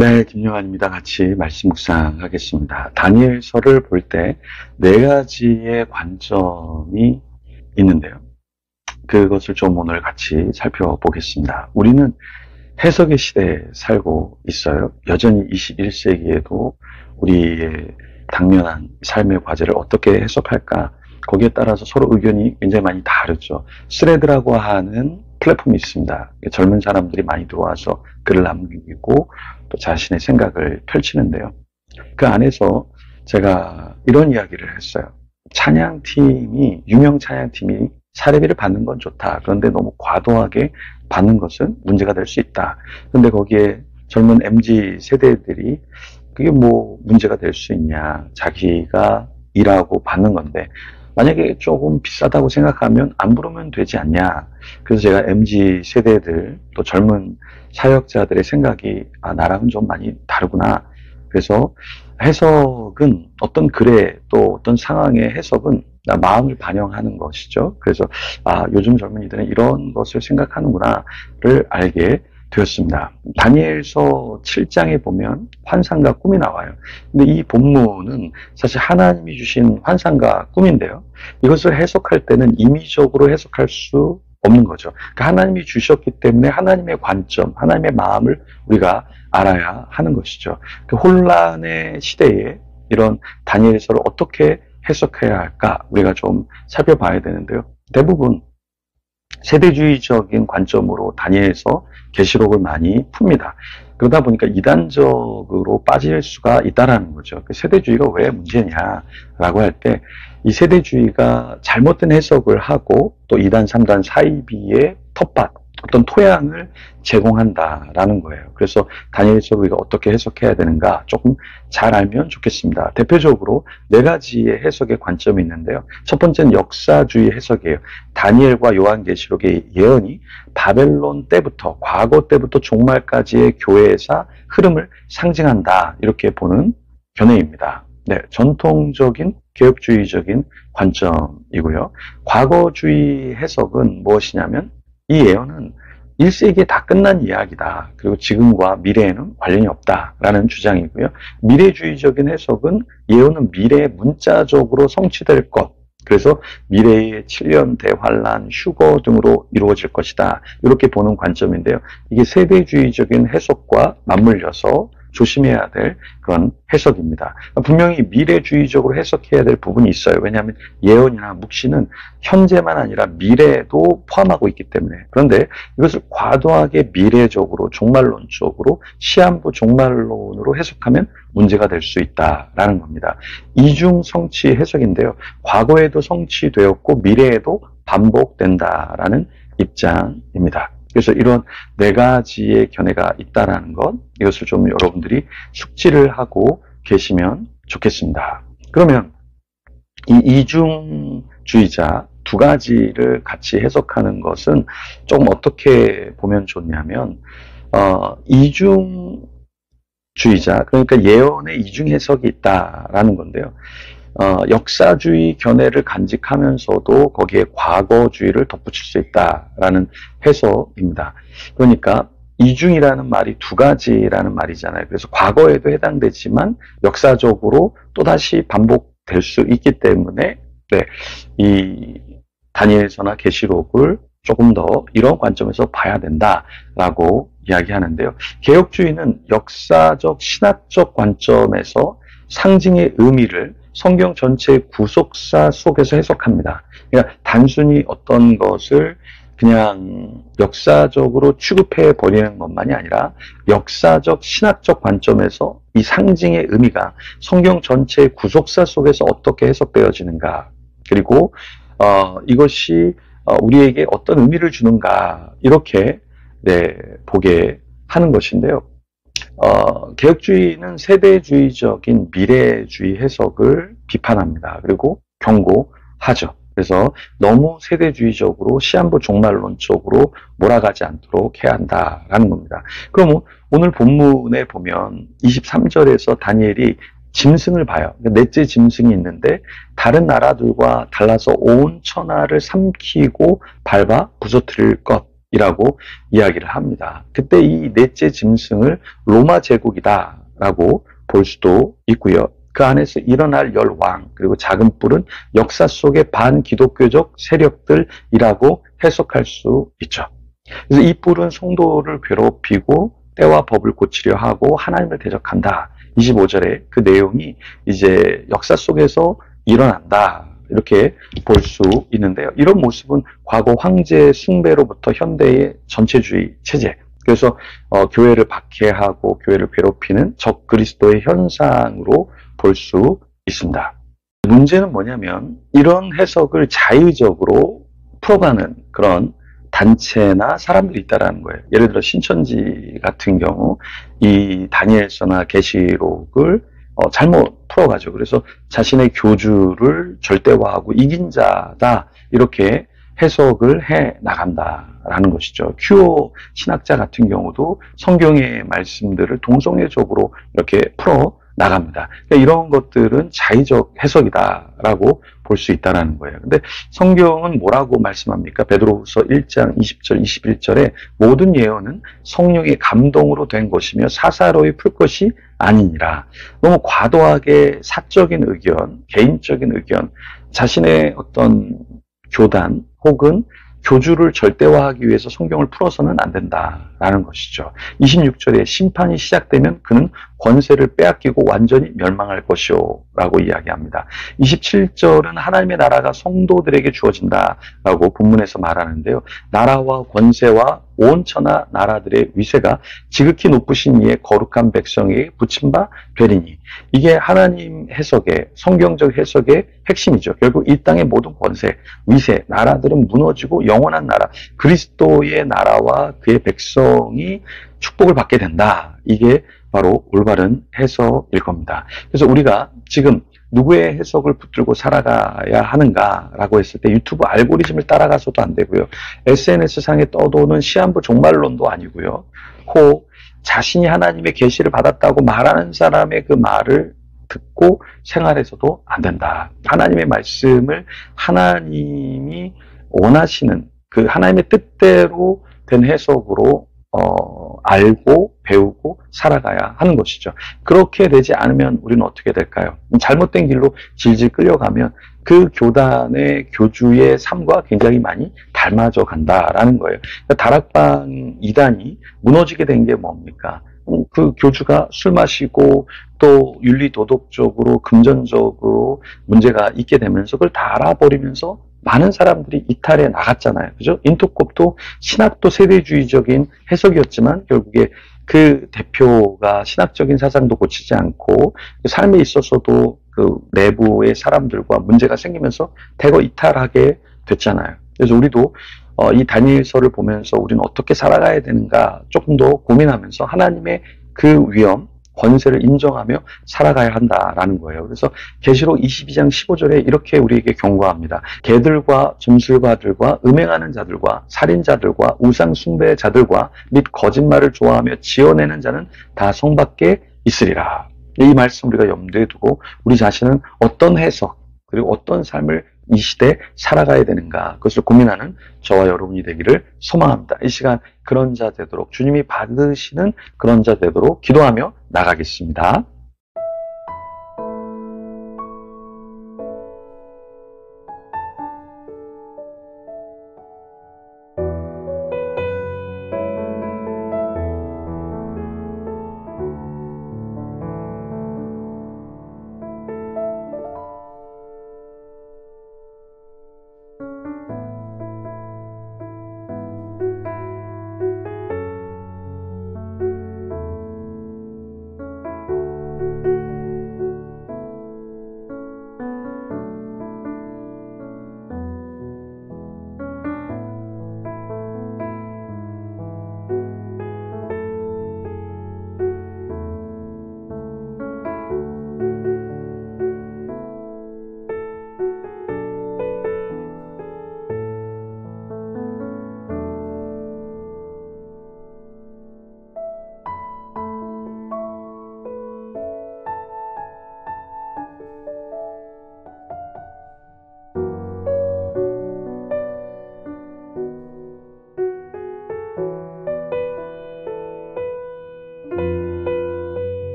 네, 김용환입니다. 같이 말씀 묵상하겠습니다. 다니엘서를 볼 때 네 가지의 관점이 있는데요. 그것을 좀 오늘 같이 살펴보겠습니다. 우리는 해석의 시대에 살고 있어요. 여전히 21세기에도 우리의 당면한 삶의 과제를 어떻게 해석할까? 거기에 따라서 서로 의견이 굉장히 많이 다르죠. 스레드라고 하는 플랫폼이 있습니다. 젊은 사람들이 많이 들어와서 글을 남기고 또 자신의 생각을 펼치는데요. 그 안에서 제가 이런 이야기를 했어요. 유명 찬양팀이 사례비를 받는 건 좋다. 그런데 너무 과도하게 받는 것은 문제가 될 수 있다. 그런데 거기에 젊은 MZ 세대들이 그게 뭐 문제가 될 수 있냐. 자기가 일하고 받는 건데 만약에 조금 비싸다고 생각하면 안 부르면 되지 않냐. 그래서 제가 MZ 세대들 또 젊은 사역자들의 생각이 나랑은 좀 많이 다르구나. 그래서 해석은 어떤 글에 또 어떤 상황의 해석은 마음을 반영하는 것이죠. 그래서 요즘 젊은이들은 이런 것을 생각하는구나를 알게 되었습니다. 다니엘서 7장에 보면 환상과 꿈이 나와요. 근데 이 본문은 사실 하나님이 주신 환상과 꿈인데요. 이것을 해석할 때는 임의적으로 해석할 수 없는 거죠. 그러니까 하나님이 주셨기 때문에 하나님의 관점, 하나님의 마음을 우리가 알아야 하는 것이죠. 그 혼란의 시대에 이런 다니엘서를 어떻게 해석해야 할까 우리가 좀 살펴봐야 되는데요. 대부분 세대주의적인 관점으로 다니엘서 계시록을 많이 풉니다. 그러다 보니까 이단적으로 빠질 수가 있다라는 거죠. 그 세대주의가 왜 문제냐라고 할 때 이 세대주의가 잘못된 해석을 하고 또 2단, 3단 사이비의 텃밭, 어떤 토양을 제공한다라는 거예요. 그래서 다니엘서를 우리가 어떻게 해석해야 되는가 조금 잘 알면 좋겠습니다. 대표적으로 네 가지의 해석의 관점이 있는데요. 첫 번째는 역사주의 해석이에요. 다니엘과 요한계시록의 예언이 바벨론 때부터, 과거 때부터 종말까지의 교회사 흐름을 상징한다. 이렇게 보는 견해입니다. 네, 전통적인 개혁주의적인 관점이고요. 과거주의 해석은 무엇이냐면 이 예언은 1세기에 다 끝난 이야기다. 그리고 지금과 미래에는 관련이 없다라는 주장이고요. 미래주의적인 해석은 예언은 미래에 문자적으로 성취될 것. 그래서 미래의 7년 대환란, 휴거 등으로 이루어질 것이다. 이렇게 보는 관점인데요. 이게 세대주의적인 해석과 맞물려서 조심해야 될 그런 해석입니다. 분명히 미래주의적으로 해석해야 될 부분이 있어요. 왜냐하면 예언이나 묵시는 현재만 아니라 미래도 포함하고 있기 때문에. 그런데 이것을 과도하게 미래적으로 종말론적으로 시한부 종말론으로 해석하면 문제가 될 수 있다라는 겁니다. 이중 성취 해석인데요. 과거에도 성취되었고 미래에도 반복된다라는 입장입니다. 그래서 이런 네 가지의 견해가 있다라는 것, 이것을 좀 여러분들이 숙지를 하고 계시면 좋겠습니다. 그러면 이 이중주의자 두 가지를 같이 해석하는 것은 조금 어떻게 보면 좋냐면, 이중주의자, 그러니까 예언의 이중 해석이 있다라는 건데요. 역사주의 견해를 간직하면서도 거기에 과거주의를 덧붙일 수 있다라는 해석입니다. 그러니까 이중이라는 말이 두 가지라는 말이잖아요. 그래서 과거에도 해당되지만 역사적으로 또다시 반복될 수 있기 때문에 이 다니엘서나 계시록을 조금 더 이런 관점에서 봐야 된다라고 이야기하는데요. 개혁주의는 역사적, 신학적 관점에서 상징의 의미를 성경 전체의 구속사 속에서 해석합니다. 그러니까 단순히 어떤 것을 그냥 역사적으로 취급해 버리는 것만이 아니라 역사적, 신학적 관점에서 이 상징의 의미가 성경 전체의 구속사 속에서 어떻게 해석되어지는가, 그리고 이것이 우리에게 어떤 의미를 주는가, 이렇게 보게 하는 것인데요. 개혁주의는 세대주의적인 미래주의 해석을 비판합니다. 그리고 경고하죠. 그래서 너무 세대주의적으로 시한부 종말론적으로 몰아가지 않도록 해야 한다라는 겁니다. 그럼 오늘 본문에 보면 23절에서 다니엘이 짐승을 봐요. 넷째 짐승이 있는데 다른 나라들과 달라서 온 천하를 삼키고 밟아 부서뜨릴 것. 이라고 이야기를 합니다. 그때 이 넷째 짐승을 로마 제국이다라고 볼 수도 있고요. 그 안에서 일어날 열왕 그리고 작은 뿔은 역사 속의 반기독교적 세력들이라고 해석할 수 있죠. 그래서 이 뿔은 성도를 괴롭히고 때와 법을 고치려 하고 하나님을 대적한다. 25절에 그 내용이 이제 역사 속에서 일어난다. 이렇게 볼 수 있는데요. 이런 모습은 과거 황제 숭배로부터 현대의 전체주의 체제, 그래서 교회를 박해하고 교회를 괴롭히는 적 그리스도의 현상으로 볼 수 있습니다. 문제는 뭐냐면 이런 해석을 자의적으로 풀어가는 그런 단체나 사람들이 있다는 거예요. 예를 들어 신천지 같은 경우 이 다니엘서나 계시록을 잘못 풀어가죠. 그래서 자신의 교주를 절대화하고 이긴 자다 이렇게 해석을 해 나간다라는 것이죠. 큐어 신학자 같은 경우도 성경의 말씀들을 동성애적으로 이렇게 풀어 나갑니다. 그러니까 이런 것들은 자의적 해석이다라고 볼 수 있다는 거예요. 근데 성경은 뭐라고 말씀합니까? 베드로후서 1장 20절 21절에 모든 예언은 성령의 감동으로 된 것이며 사사로이 풀 것이 아니니라. 너무 과도하게 사적인 의견, 개인적인 의견, 자신의 어떤 교단 혹은 교주를 절대화하기 위해서 성경을 풀어서는 안 된다라는 것이죠. 26절에 심판이 시작되면 그는 권세를 빼앗기고 완전히 멸망할 것이오 라고 이야기합니다. 27절은 하나님의 나라가 성도들에게 주어진다라고 본문에서 말하는데요. 나라와 권세와 온 천하 나라들의 위세가 지극히 높으신 이의 거룩한 백성에게 붙임 바 되리니, 이게 하나님 해석의 성경적 해석의 핵심이죠. 결국 이 땅의 모든 권세, 위세, 나라들은 무너지고 영원한 나라, 그리스도의 나라와 그의 백성이 축복을 받게 된다. 이게 바로 올바른 해석일 겁니다. 그래서 우리가 지금 누구의 해석을 붙들고 살아가야 하는가라고 했을 때 유튜브 알고리즘을 따라가서도 안 되고요. SNS상에 떠도는 시한부 종말론도 아니고요. 혹 자신이 하나님의 계시를 받았다고 말하는 사람의 그 말을 듣고 생활해서도 안 된다. 하나님의 말씀을 하나님이 원하시는 그 하나님의 뜻대로 된 해석으로 알고 배우고 살아가야 하는 것이죠. 그렇게 되지 않으면 우리는 어떻게 될까요? 잘못된 길로 질질 끌려가면 그 교단의 교주의 삶과 굉장히 많이 닮아져 간다라는 거예요. 그러니까 다락방 이단이 무너지게 된 게 뭡니까? 그 교주가 술 마시고 또 윤리 도덕적으로 금전적으로 문제가 있게 되면서 그걸 다 알아버리면서 많은 사람들이 이탈해 나갔잖아요. 그죠? 인터콥도 신학도 세대주의적인 해석이었지만 결국에 그 대표가 신학적인 사상도 고치지 않고 삶에 있어서도 그 내부의 사람들과 문제가 생기면서 대거 이탈하게 됐잖아요. 그래서 우리도 이 다니엘서를 보면서 우리는 어떻게 살아가야 되는가 조금 더 고민하면서 하나님의 그 위엄, 권세를 인정하며 살아가야 한다라는 거예요. 그래서 계시록 22장 15절에 이렇게 우리에게 경고합니다. 개들과 점술가들과 음행하는 자들과 살인자들과 우상 숭배자들과 및 거짓말을 좋아하며 지어내는 자는 다 성 밖에 있으리라. 이 말씀 우리가 염두에 두고 우리 자신은 어떤 해석 그리고 어떤 삶을 이 시대에 살아가야 되는가, 그것을 고민하는 저와 여러분이 되기를 소망합니다. 이 시간 그런 자 되도록, 주님이 받으시는 그런 자 되도록 기도하며 나가겠습니다.